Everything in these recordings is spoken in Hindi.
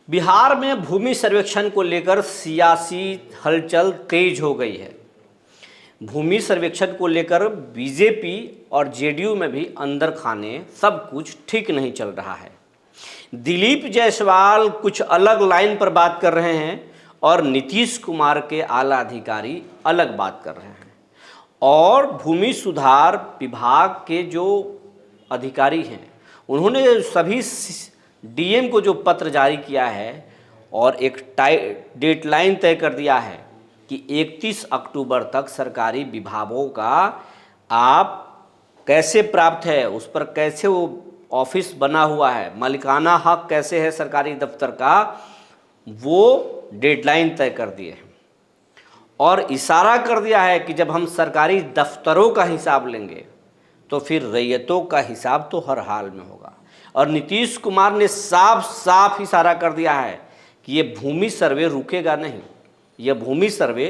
बिहार में भूमि सर्वेक्षण को लेकर सियासी हलचल तेज हो गई है। भूमि सर्वेक्षण को लेकर बीजेपी और जेडीयू में भी अंदर खाने सब कुछ ठीक नहीं चल रहा है। दिलीप जायसवाल कुछ अलग लाइन पर बात कर रहे हैं और नीतीश कुमार के आला अधिकारी अलग बात कर रहे हैं। और भूमि सुधार विभाग के जो अधिकारी हैं उन्होंने सभी डीएम को जो पत्र जारी किया है और एक डेडलाइन तय कर दिया है कि 31 अक्टूबर तक सरकारी विभागों का आप कैसे प्राप्त है, उस पर कैसे वो ऑफिस बना हुआ है, मालिकाना हक कैसे है सरकारी दफ्तर का, वो डेडलाइन तय कर दिए हैं। और इशारा कर दिया है कि जब हम सरकारी दफ्तरों का हिसाब लेंगे तो फिर रैयतों का हिसाब तो हर हाल में होगा। और नीतीश कुमार ने साफ साफ इशारा कर दिया है कि ये भूमि सर्वे रुकेगा नहीं, यह भूमि सर्वे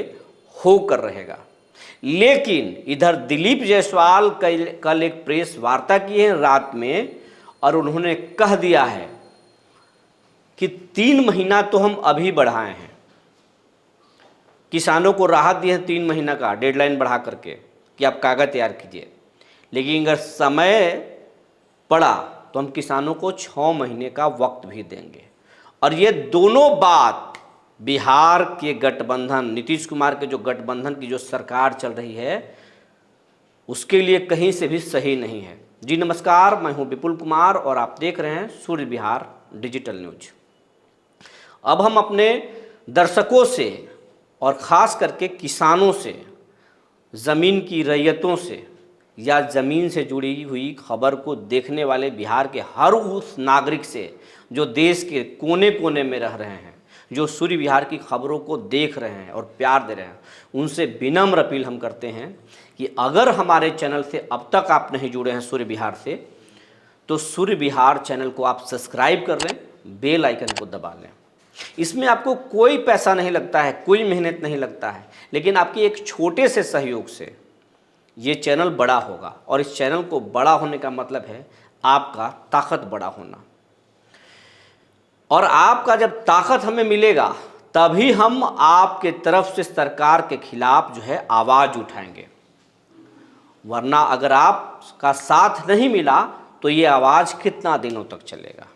होकर रहेगा। लेकिन इधर दिलीप जायसवाल कल एक प्रेस वार्ता की है रात में और उन्होंने कह दिया है कि 3 महीना तो हम अभी बढ़ाए हैं, किसानों को राहत दी है 3 महीना का डेडलाइन बढ़ा करके कि आप कागज़ तैयार कीजिए, लेकिन अगर समय पड़ा तो हम किसानों को 6 महीने का वक्त भी देंगे। और ये दोनों बात बिहार के गठबंधन, नीतीश कुमार के जो गठबंधन की जो सरकार चल रही है उसके लिए कहीं से भी सही नहीं है। जी नमस्कार, मैं हूं विपुल कुमार और आप देख रहे हैं सूर्य बिहार डिजिटल न्यूज। अब हम अपने दर्शकों से और ख़ास करके किसानों से, ज़मीन की रैयतों से या ज़मीन से जुड़ी हुई खबर को देखने वाले बिहार के हर उस नागरिक से जो देश के कोने कोने में रह रहे हैं, जो सूर्य बिहार की खबरों को देख रहे हैं और प्यार दे रहे हैं, उनसे विनम्र अपील हम करते हैं कि अगर हमारे चैनल से अब तक आप नहीं जुड़े हैं सूर्य बिहार से, तो सूर्य बिहार चैनल को आप सब्सक्राइब कर लें, बेल आइकन को दबा लें। इसमें आपको कोई पैसा नहीं लगता है, कोई मेहनत नहीं लगता है, लेकिन आपके एक छोटे से सहयोग से ये चैनल बड़ा होगा। और इस चैनल को बड़ा होने का मतलब है आपका ताकत बड़ा होना। और आपका जब ताकत हमें मिलेगा तभी हम आपके तरफ से सरकार के खिलाफ जो है आवाज़ उठाएंगे, वरना अगर आपका साथ नहीं मिला तो ये आवाज़ कितना दिनों तक चलेगा।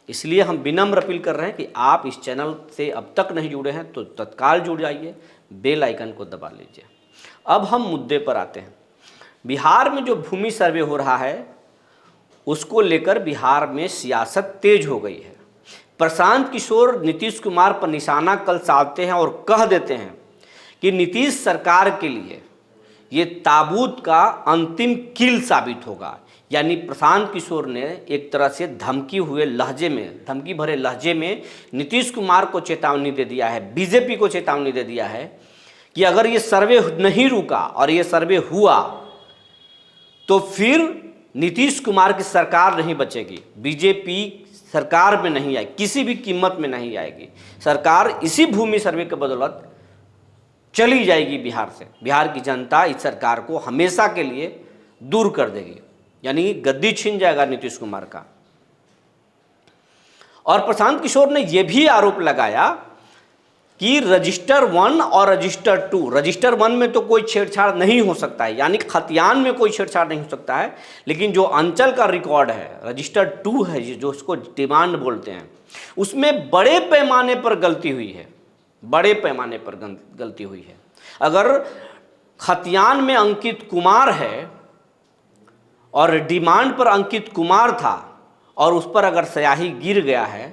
इसलिए हम विनम्र अपील कर रहे हैं कि आप इस चैनल से अब तक नहीं जुड़े हैं तो तत्काल जुड़ जाइए, बेल आइकन को दबा लीजिए। अब हम मुद्दे पर आते हैं। बिहार में जो भूमि सर्वे हो रहा है उसको लेकर बिहार में सियासत तेज हो गई है। प्रशांत किशोर नीतीश कुमार पर निशाना कल साधते हैं और कह देते हैं कि नीतीश सरकार के लिए ये ताबूत का अंतिम कील साबित होगा। यानी प्रशांत किशोर ने एक तरह से धमकी भरे लहजे में नीतीश कुमार को चेतावनी दे दिया है, बीजेपी को चेतावनी दे दिया है कि अगर ये सर्वे नहीं रुका और ये सर्वे हुआ तो फिर नीतीश कुमार की सरकार नहीं बचेगी, बीजेपी सरकार में नहीं आएगी, किसी भी कीमत में नहीं आएगी। सरकार इसी भूमि सर्वे के बदौलत चली जाएगी बिहार से। बिहार की जनता इस सरकार को हमेशा के लिए दूर कर देगी, यानी गद्दी छीन जाएगा नीतीश कुमार का। और प्रशांत किशोर ने यह भी आरोप लगाया कि रजिस्टर 1 और रजिस्टर 2, रजिस्टर 1 में तो कोई छेड़छाड़ नहीं हो सकता है, यानी खतियान में कोई छेड़छाड़ नहीं हो सकता है, लेकिन जो अंचल का रिकॉर्ड है, रजिस्टर 2 है जो उसको डिमांड बोलते हैं, उसमें बड़े पैमाने पर गलती हुई है, बड़े पैमाने पर गलती हुई है। अगर खतियान में अंकित कुमार है और डिमांड पर अंकित कुमार था और उस पर अगर स्याही गिर गया है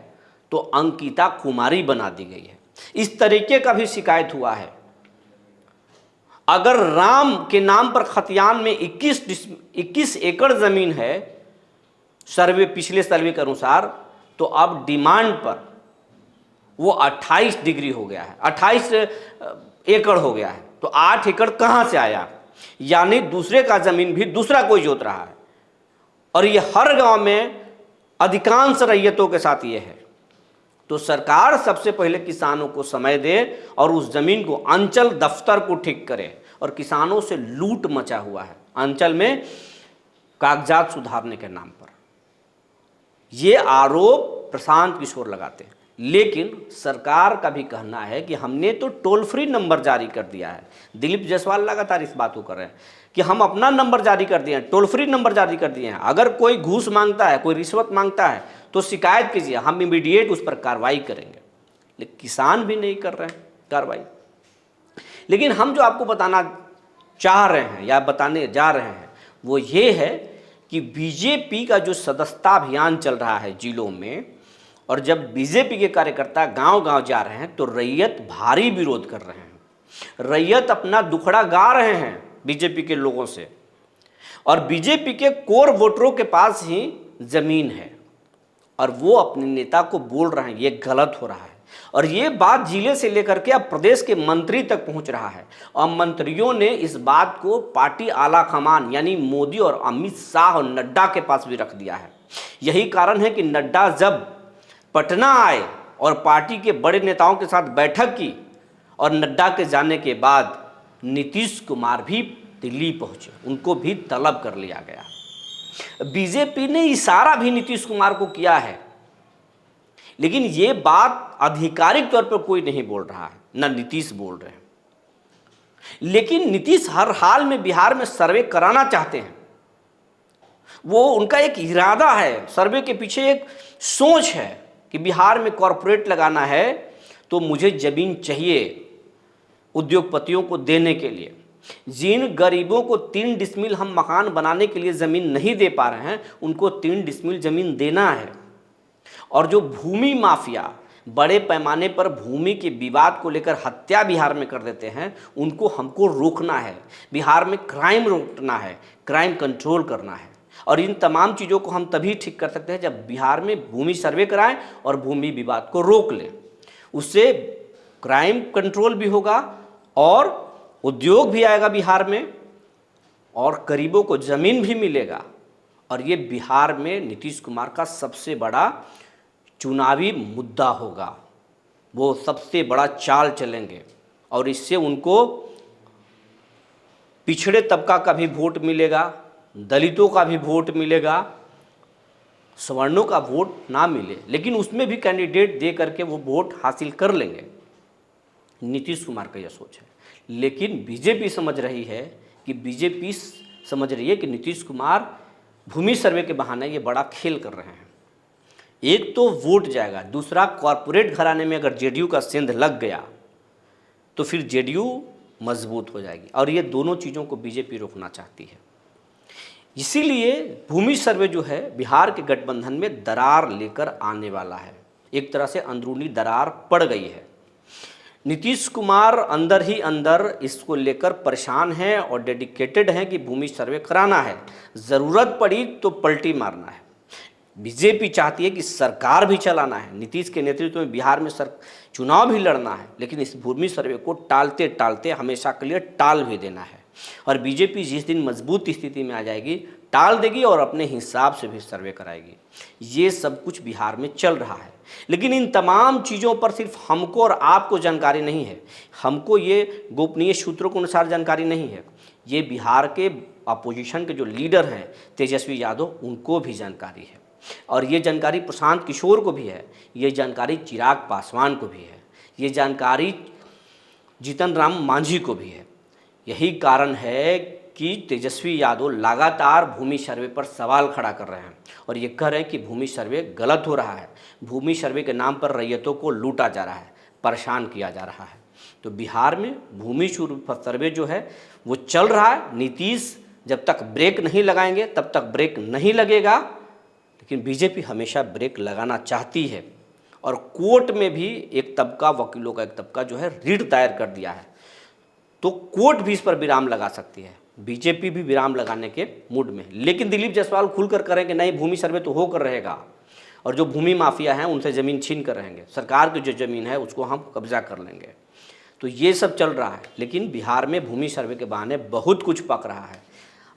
तो अंकिता कुमारी बना दी गई है। इस तरीके का भी शिकायत हुआ है। अगर राम के नाम पर खतियान में 21 एकड़ जमीन है पिछले सर्वे के अनुसार, तो अब डिमांड पर वो 28 डिग्री हो गया है, 28 एकड़ हो गया है। तो 8 एकड़ कहां से आया? यानी दूसरे का जमीन भी दूसरा कोई जोत रहा है। और ये हर गांव में अधिकांश रैयतों के साथ ये है। तो सरकार सबसे पहले किसानों को समय दे और उस जमीन को, अंचल दफ्तर को ठीक करे। और किसानों से लूट मचा हुआ है अंचल में कागजात सुधारने के नाम पर। ये आरोप प्रशांत किशोर लगाते हैं। लेकिन सरकार का भी कहना है कि हमने तो टोल फ्री नंबर जारी कर दिया है। दिलीप जायसवाल लगातार इस बात को कर रहे हैं कि हम अपना नंबर जारी कर दिए हैं, टोल फ्री नंबर जारी कर दिए हैं। अगर कोई घूस मांगता है, कोई रिश्वत मांगता है तो शिकायत कीजिए, हम इमीडिएट उस पर कार्रवाई करेंगे। लेकिन किसान भी नहीं कर रहे हैं कार्रवाई। लेकिन हम जो आपको बताना चाह रहे हैं या बताने जा रहे हैं वो ये है कि बीजेपी का जो सदस्यता अभियान चल रहा है जिलों में, और जब बीजेपी के कार्यकर्ता गांव-गांव जा रहे हैं तो रैयत भारी विरोध कर रहे हैं। रैयत अपना दुखड़ा गा रहे हैं बीजेपी के लोगों से, और बीजेपी के कोर वोटरों के पास ही जमीन है और वो अपने नेता को बोल रहे हैं ये गलत हो रहा है। और ये बात जिले से लेकर के अब प्रदेश के मंत्री तक पहुंच रहा है, और मंत्रियों ने इस बात को पार्टी आला कमान यानी मोदी और अमित शाह और नड्डा के पास भी रख दिया है। यही कारण है कि नड्डा जब पटना आए और पार्टी के बड़े नेताओं के साथ बैठक की, और नड्डा के जाने के बाद नीतीश कुमार भी दिल्ली पहुंचे, उनको भी तलब कर लिया गया। बीजेपी ने इशारा भी नीतीश कुमार को किया है, लेकिन ये बात आधिकारिक तौर पर कोई नहीं बोल रहा है, ना नीतीश बोल रहे हैं। लेकिन नीतीश हर हाल में बिहार में सर्वे कराना चाहते हैं। वो उनका एक इरादा है, सर्वे के पीछे एक सोच है कि बिहार में कॉरपोरेट लगाना है तो मुझे जमीन चाहिए उद्योगपतियों को देने के लिए। जिन गरीबों को 3 डिसमिल हम मकान बनाने के लिए ज़मीन नहीं दे पा रहे हैं, उनको 3 डिसमिल ज़मीन देना है। और जो भूमि माफिया बड़े पैमाने पर भूमि के विवाद को लेकर हत्या बिहार में कर देते हैं, उनको हमको रोकना है। बिहार में क्राइम रोकना है, क्राइम कंट्रोल करना है। और इन तमाम चीज़ों को हम तभी ठीक कर सकते हैं जब बिहार में भूमि सर्वे कराएं और भूमि विवाद को रोक लें। उससे क्राइम कंट्रोल भी होगा और उद्योग भी आएगा बिहार में, और गरीबों को ज़मीन भी मिलेगा। और ये बिहार में नीतीश कुमार का सबसे बड़ा चुनावी मुद्दा होगा। वो सबसे बड़ा चाल चलेंगे और इससे उनको पिछड़े तबका का भी वोट मिलेगा, दलितों का भी वोट मिलेगा, सवर्णों का वोट ना मिले लेकिन उसमें भी कैंडिडेट दे करके वो वोट हासिल कर लेंगे। नीतीश कुमार का यह सोच है। लेकिन बीजेपी समझ रही है कि नीतीश कुमार भूमि सर्वे के बहाने ये बड़ा खेल कर रहे हैं। एक तो वोट जाएगा, दूसरा कॉरपोरेट घराने में अगर जेडीयू का सेंध लग गया तो फिर जेडीयू मजबूत हो जाएगी, और ये दोनों चीज़ों को बीजेपी रोकना चाहती है। इसीलिए भूमि सर्वे जो है बिहार के गठबंधन में दरार लेकर आने वाला है। एक तरह से अंदरूनी दरार पड़ गई है। नीतीश कुमार अंदर ही अंदर इसको लेकर परेशान हैं और डेडिकेटेड हैं कि भूमि सर्वे कराना है, ज़रूरत पड़ी तो पलटी मारना है। बीजेपी चाहती है कि सरकार भी चलाना है, नीतीश के नेतृत्व में बिहार में चुनाव भी लड़ना है, लेकिन इस भूमि सर्वे को टालते टालते हमेशा के लिए टाल भी देना है। और बीजेपी जिस दिन मजबूत स्थिति में आ जाएगी टाल देगी और अपने हिसाब से भी सर्वे कराएगी। ये सब कुछ बिहार में चल रहा है, लेकिन इन तमाम चीज़ों पर सिर्फ हमको और आपको जानकारी नहीं है। हमको ये गोपनीय सूत्रों के अनुसार जानकारी नहीं है, ये बिहार के अपोजिशन के जो लीडर हैं तेजस्वी यादव, उनको भी जानकारी है, और ये जानकारी प्रशांत किशोर को भी है, ये जानकारी चिराग पासवान को भी है, ये जानकारी जीतन राम मांझी को भी है। यही कारण है कि तेजस्वी यादव लगातार भूमि सर्वे पर सवाल खड़ा कर रहे हैं और ये कह रहे हैं कि भूमि सर्वे गलत हो रहा है, भूमि सर्वे के नाम पर रैयतों को लूटा जा रहा है, परेशान किया जा रहा है। तो बिहार में भूमि सर्वे जो है वो चल रहा है। नीतीश जब तक ब्रेक नहीं लगाएंगे तब तक ब्रेक नहीं लगेगा, लेकिन बीजेपी हमेशा ब्रेक लगाना चाहती है। और कोर्ट में भी एक तबका, वकीलों का एक तबका जो है रिट दायर कर दिया है, तो कोर्ट भी इस पर विराम लगा सकती है। बीजेपी भी विराम लगाने के मूड में, लेकिन दिलीप जायसवाल खुलकर करेंगे नहीं, भूमि सर्वे तो होकर रहेगा, और जो भूमि माफिया हैं उनसे ज़मीन छीन कर रहेंगे, सरकार की जो ज़मीन है उसको हम कब्जा कर लेंगे। तो ये सब चल रहा है, लेकिन बिहार में भूमि सर्वे के बहाने बहुत कुछ पक रहा है।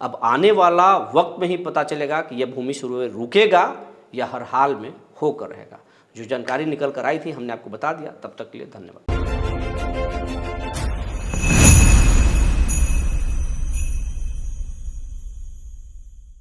अब आने वाला वक्त में ही पता चलेगा कि यह भूमि सर्वे रुकेगा या हर हाल में होकर रहेगा। जो जानकारी निकल कर आई थी हमने आपको बता दिया। तब तक के लिए धन्यवाद।